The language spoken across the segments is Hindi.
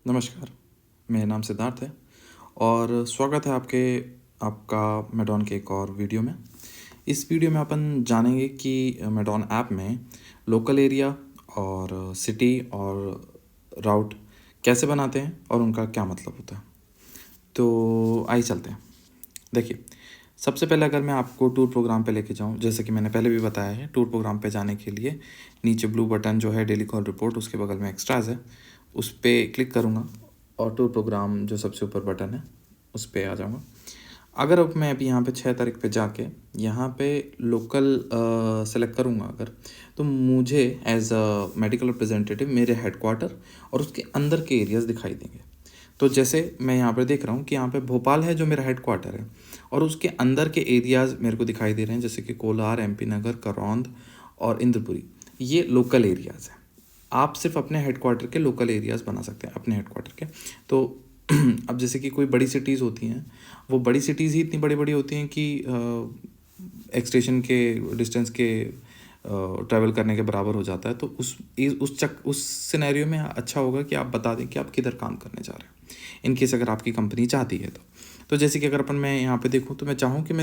नमस्कार, मेरा नाम सिद्धार्थ है और स्वागत है आपका मेडॉन के एक और वीडियो में। इस वीडियो में अपन जानेंगे कि मेडॉन ऐप में लोकल एरिया और सिटी और राउट कैसे बनाते हैं और उनका क्या मतलब होता है। तो आइए चलते हैं। देखिए, सबसे पहले अगर मैं आपको टूर प्रोग्राम पे लेके जाऊँ, जैसे कि मैंने पहले भी बताया है, टूर प्रोग्राम पे जाने के लिए नीचे ब्लू बटन जो है डेली कॉल रिपोर्ट, उसके बगल में एक्स्ट्राज़ है, उस पर क्लिक करूँगा और टूर प्रोग्राम जो सबसे ऊपर बटन है उस पर आ जाऊँगा। अगर अब मैं अभी यहाँ पे 6 तारीख पे जाके यहाँ पे लोकल सेलेक्ट करूँगा अगर, तो मुझे एज अ मेडिकल रिप्रेजेंटेटिव मेरे हेडक्वार्टर और उसके अंदर के एरियाज़ दिखाई देंगे। तो जैसे मैं यहाँ पर देख रहा हूँ कि यहाँ पे भोपाल है जो मेरा हेडक्वार्टर है और उसके अंदर के एरियाज़ मेरे को दिखाई दे रहे हैं, जैसे कि कोलार, एमपी नगर, करौंद और इंद्रपुरी। ये लोकल एरियाज़ हैं। आप सिर्फ अपने हेडक्वार्टर के लोकल एरियाज़ बना सकते हैं अपने हेडक्वार्टर के। तो अब जैसे कि कोई बड़ी सिटीज़ होती हैं, वो बड़ी सिटीज़ ही इतनी बड़ी बड़ी होती हैं कि एक स्टेशन के डिस्टेंस के ट्रैवल करने के बराबर हो जाता है। तो उस सिनेरियो में अच्छा होगा कि आप बता दें कि आप किधर काम करने जा रहे हैं, इन केस अगर आपकी कंपनी चाहती है तो जैसे कि अगर अपन मैं यहाँ पे देखूँ तो मैं चाहूँ कि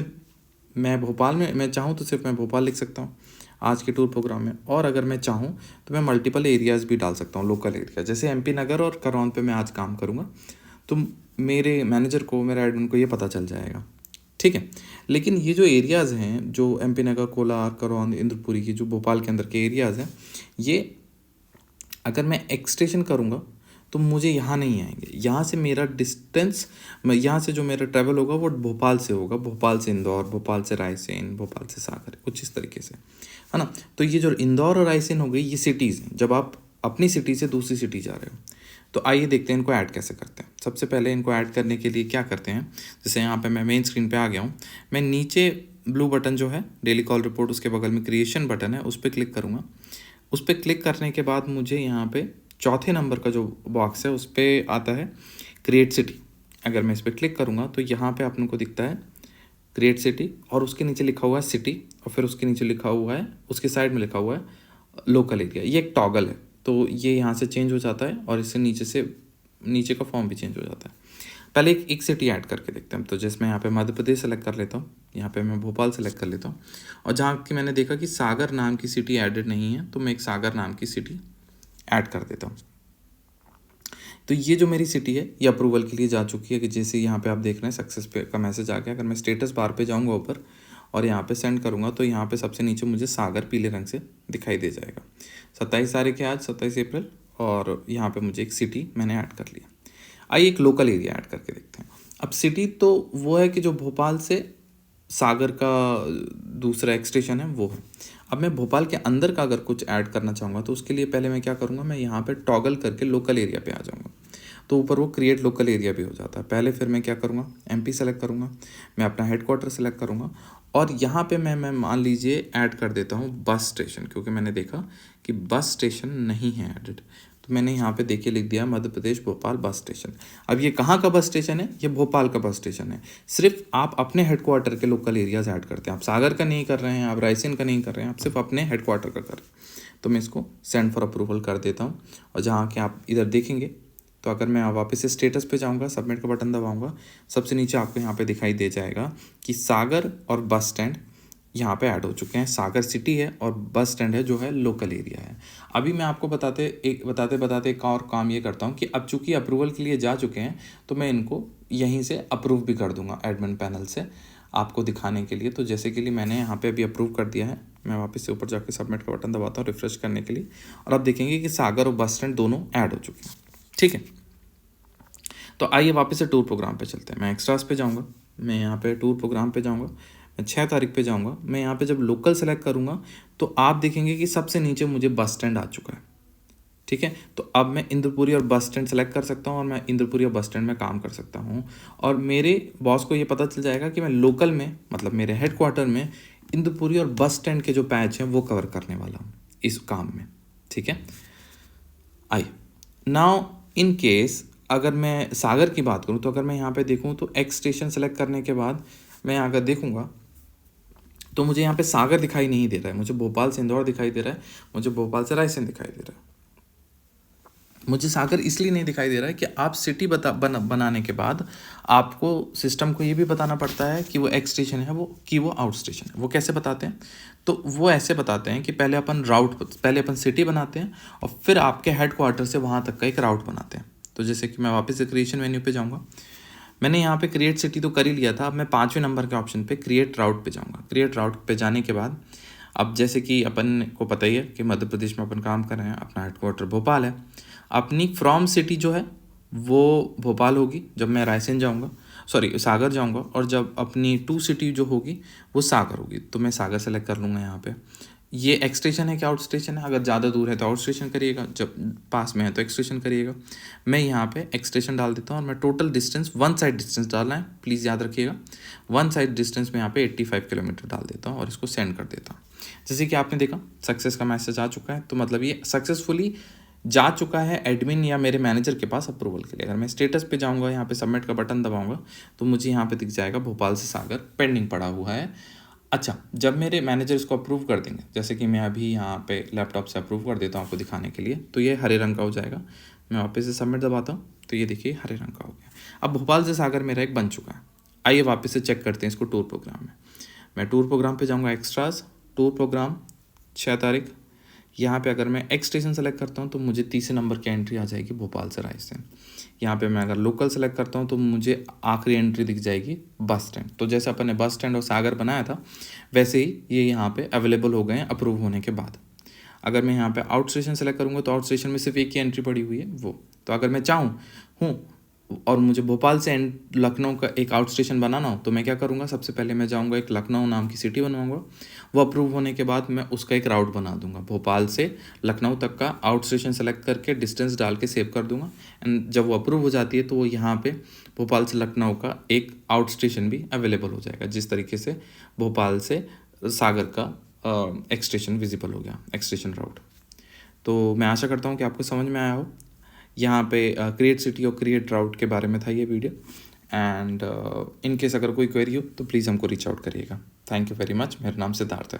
मैं भोपाल में मैं चाहूँ तो सिर्फ मैं भोपाल लिख सकता हूँ आज के टूर प्रोग्राम में, और अगर मैं चाहूँ तो मैं मल्टीपल एरियाज़ भी डाल सकता हूँ, लोकल एरिया। जैसे एमपी नगर और करौंद पे मैं आज काम करूँगा तो मेरे मैनेजर को, मेरे एडमिन को ये पता चल जाएगा, ठीक है। लेकिन ये जो एरियाज़ हैं, जो एमपी नगर, कोलार, करौंद, इंद्रपुरी की जो भोपाल के अंदर के एरियाज़ हैं, ये अगर मैं एक्सटेंशन करूँगा तो मुझे यहाँ नहीं आएंगे। यहाँ से मेरा डिस्टेंस, मैं यहाँ से जो मेरा ट्रैवल होगा वो भोपाल से होगा, भोपाल से इंदौर, भोपाल से रायसेन, भोपाल से सागर, कुछ इस तरीके से, है ना। तो ये जो इंदौर और रायसेन हो गई, ये सिटीज़ हैं जब आप अपनी सिटी से दूसरी सिटी जा रहे हो। तो आइए देखते हैं इनको ऐड कैसे करते हैं। सबसे पहले इनको ऐड करने के लिए क्या करते हैं, जैसे यहाँ पे मैं मेन स्क्रीन पे आ गया हूँ, मैं नीचे ब्लू बटन जो है डेली कॉल रिपोर्ट, उसके बगल में क्रिएशन बटन है, उस पर क्लिक करूँगा। उस पर क्लिक करने के बाद मुझे यहाँ पे चौथे नंबर का जो बॉक्स है उस पर आता है क्रिएट सिटी। अगर मैं इस पर क्लिक करूँगा तो यहाँ पे आप लोगों को दिखता है क्रिएट सिटी और उसके नीचे लिखा हुआ है सिटी, और फिर उसके नीचे लिखा हुआ है, उसके साइड में लिखा हुआ है लोकल एरिया। ये एक टॉगल है, तो ये यहाँ से चेंज हो जाता है और इससे नीचे का फॉर्म भी चेंज हो जाता है। पहले एक सिटी ऐड करके देखते हैं। तो जैसे मैं यहाँ पे मध्य प्रदेश सेलेक्ट कर लेता हूँ, यहाँ पे मैं भोपाल सेलेक्ट कर लेता हूँ, और जहाँ की मैंने देखा कि सागर नाम की सिटी ऐडेड नहीं है तो मैं एक सागर नाम की सिटी ऐड कर देता हूँ। तो ये जो मेरी सिटी है ये अप्रूवल के लिए जा चुकी है, कि जैसे यहाँ पे आप देख रहे हैं सक्सेस पे का मैसेज आ गया। अगर मैं स्टेटस बार पे जाऊँगा ऊपर और यहाँ पे सेंड करूँगा तो यहाँ पे सबसे नीचे मुझे सागर पीले रंग से दिखाई दे जाएगा। 27 तारीख है आज, 27 अप्रैल, और यहाँ पे मुझे एक सिटी मैंने ऐड कर लिया। आइए एक लोकल एरिया ऐड करके देखते हैं। अब सिटी तो वो है कि जो भोपाल से सागर का दूसरा एक्सटेंशन है वो है। अब मैं भोपाल के अंदर का अगर कुछ ऐड करना चाहूँगा तो उसके लिए पहले मैं क्या करूँगा, मैं यहाँ पे टॉगल करके लोकल एरिया पे आ जाऊँगा, तो ऊपर वो क्रिएट लोकल एरिया भी हो जाता है। पहले फिर मैं क्या करूँगा, एमपी सेलेक्ट करूँगा, मैं अपना हेडक्वार्टर सेलेक्ट करूँगा, और यहाँ पे मैं मान लीजिए ऐड कर देता हूँ बस स्टेशन, क्योंकि मैंने देखा कि बस स्टेशन नहीं है एडेड। तो मैंने यहाँ पे देखिए लिख दिया मध्य प्रदेश भोपाल बस स्टेशन। अब ये कहाँ का बस स्टेशन है, ये भोपाल का बस स्टेशन है। सिर्फ आप अपने हेडक्वार्टर के लोकल एरियाज ऐड करते हैं, आप सागर का नहीं कर रहे हैं, आप रायसेन का नहीं कर रहे हैं, आप सिर्फ अपने हेडक्वार्टर का कर रहे हैं। तो मैं इसको सेंड फॉर अप्रूवल कर देता हूँ, और जहाँ के आप इधर देखेंगे तो अगर मैं वापस से स्टेटस पे जाऊँगा, सबमिट का बटन दबाऊँगा, सबसे नीचे आपको यहाँ पे दिखाई दे जाएगा कि सागर और बस स्टैंड यहाँ पे ऐड हो चुके हैं। सागर सिटी है और बस स्टैंड है जो है लोकल एरिया है। अभी मैं आपको बताते एक और काम ये करता हूँ कि अब चूँकि अप्रूवल के लिए जा चुके हैं तो मैं इनको यहीं से अप्रूव भी कर दूँगा एडमिन पैनल से आपको दिखाने के लिए। तो जैसे कि लिए मैंने यहाँ पे अभी अप्रूव कर दिया है, मैं वापस से ऊपर जाके सबमिट का बटन दबाता हूँ रिफ्रेश करने के लिए, और आप देखेंगे कि सागर और बस स्टैंड दोनों ऐड हो चुके हैं, ठीक है। तो आइए वापस से टूर प्रोग्राम पे चलते हैं। मैं एक्स्ट्रास पे जाऊँगा, मैं यहाँ पे टूर प्रोग्राम पे जाऊँगा, मैं 6 तारीख पे जाऊँगा। मैं यहाँ पे जब लोकल सेलेक्ट करूँगा तो आप देखेंगे कि सबसे नीचे मुझे बस स्टैंड आ चुका है, ठीक है। तो अब मैं इंद्रपुरी और बस स्टैंड सेलेक्ट कर सकता हूँ और मैं इंद्रपुरी और बस स्टैंड में काम कर सकता हूँ, और मेरे बॉस को ये पता चल जाएगा कि मैं लोकल में, मतलब मेरे हेडक्वार्टर में, इंद्रपुरी और बस स्टैंड के जो पैच हैं वो कवर करने वाला हूँ इस काम में, ठीक है। आइए नाउ इन केस अगर मैं सागर की बात करूं, तो अगर मैं यहाँ पे देखूं तो एक्स स्टेशन सेलेक्ट करने के बाद मैं अगर देखूंगा तो मुझे यहाँ पे सागर दिखाई नहीं दे रहा है, मुझे भोपाल से इंदौर दिखाई दे रहा है, मुझे भोपाल से रायसेन दिखाई दे रहा है, मुझे सागर इसलिए नहीं दिखाई दे रहा है कि आप सिटी बनाने के बाद आपको सिस्टम को ये भी बताना पड़ता है कि वो एक्स स्टेशन है वो कि वो आउट स्टेशन है। वो कैसे बताते हैं? तो वो ऐसे बताते हैं कि पहले अपन सिटी बनाते हैं और फिर आपके हेड क्वार्टर से वहाँ तक का एक राउट बनाते हैं। तो जैसे कि मैं वापस से क्रिएशन मेन्यू पे जाऊँगा, मैंने यहाँ पे क्रिएट सिटी तो कर ही लिया था। अब मैं 5वें नंबर के ऑप्शन पे क्रिएट राउट पे जाऊँगा। क्रिएट राउट पे जाने के बाद अब जैसे कि अपन को पता ही है कि मध्य प्रदेश में अपन काम कर रहे हैं, अपना हेडक्वार्टर भोपाल है, अपनी फ्रॉम सिटी जो है वो भोपाल होगी जब मैं रायसेन जाऊँगा, सॉरी सागर जाऊँगा, और जब अपनी टू सिटी जो होगी वो सागर होगी। तो मैं सागर सेलेक्ट कर लूँगा। यहाँ पे ये एक्स स्टेशन है कि आउट स्टेशन है? अगर ज़्यादा दूर है तो आउट स्टेशन करिएगा, जब पास में है तो एक्स स्टेशन करिएगा। मैं यहाँ पे एक्स स्टेशन डाल देता हूँ और मैं total distance one side distance डालना है, प्लीज़ याद रखिएगा। वन साइड डिस्टेंस में यहाँ पे 85 किलोमीटर डाल देता हूँ और इसको सेंड कर देता हूँ। जैसे कि आपने देखा सक्सेस का मैसेज आ चुका है, तो मतलब ये सक्सेसफुली जा चुका है एडमिन या मेरे मैनेजर के पास अप्रूवल के लिए। अगर मैं स्टेटस पे जाऊँगा, यहाँ पे सबमिट का बटन दबाऊँगा तो मुझे यहाँ पे दिख जाएगा भोपाल से सागर पेंडिंग पड़ा हुआ है। अच्छा, जब मेरे मैनेजर इसको अप्रूव कर देंगे, जैसे कि मैं अभी यहाँ पे लैपटॉप से अप्रूव कर देता हूँ आपको दिखाने के लिए, तो ये हरे रंग का हो जाएगा। मैं वापस से सबमिट दबाता हूँ तो ये देखिए हरे रंग का हो गया। अब भोपाल से सागर मेरा एक बन चुका है। आइए वापस से चेक करते हैं इसको टूर प्रोग्राम में। मैं टूर प्रोग्राम पे जाऊँगा, एक्स्ट्रास, टूर प्रोग्राम, 6 तारीख। यहाँ पे अगर मैं एक्स स्टेशन सेलेक्ट करता हूँ तो मुझे 30 नंबर की एंट्री आ जाएगी भोपाल से रायसेन। यहाँ पे मैं अगर लोकल सेलेक्ट करता हूँ तो मुझे आखिरी एंट्री दिख जाएगी बस स्टैंड। तो जैसे अपन ने बस स्टैंड और सागर बनाया था वैसे ही ये यहाँ पे अवेलेबल हो गए हैं अप्रूव होने के बाद। अगर मैं यहाँ पे आउट स्टेशन सेलेक्ट करूँगा तो आउट स्टेशन में सिर्फ एक ही एंट्री पड़ी हुई है वो। तो अगर मैं चाहूँ और मुझे भोपाल से लखनऊ का एक आउट स्टेशन बनाना हो तो मैं क्या करूँगा, सबसे पहले मैं जाऊँगा एक लखनऊ नाम की सिटी बनवाऊँगा। वो अप्रूव होने के बाद मैं उसका एक राउट बना दूंगा, भोपाल से लखनऊ तक का आउट स्टेशन सेलेक्ट करके डिस्टेंस डाल के सेव कर दूंगा। एंड जब वो अप्रूव हो जाती है तो वो यहाँ पे भोपाल से लखनऊ का एक आउट स्टेशन भी अवेलेबल हो जाएगा। जिस तरीके से भोपाल से सागर का एक्स स्टेशन विजिबल हो गया, एक्स स्टेशन राउट। तो मैं आशा करता हूँ कि आपको समझ में आया हो। यहाँ पे क्रिएट सिटी और क्रिएट राउट के बारे में था ये वीडियो। एंड इन केस अगर कोई क्वेरी हो तो प्लीज़ हमको रीच आउट करिएगा। Thank you very much. मेरा नाम सिद्धार्थ है।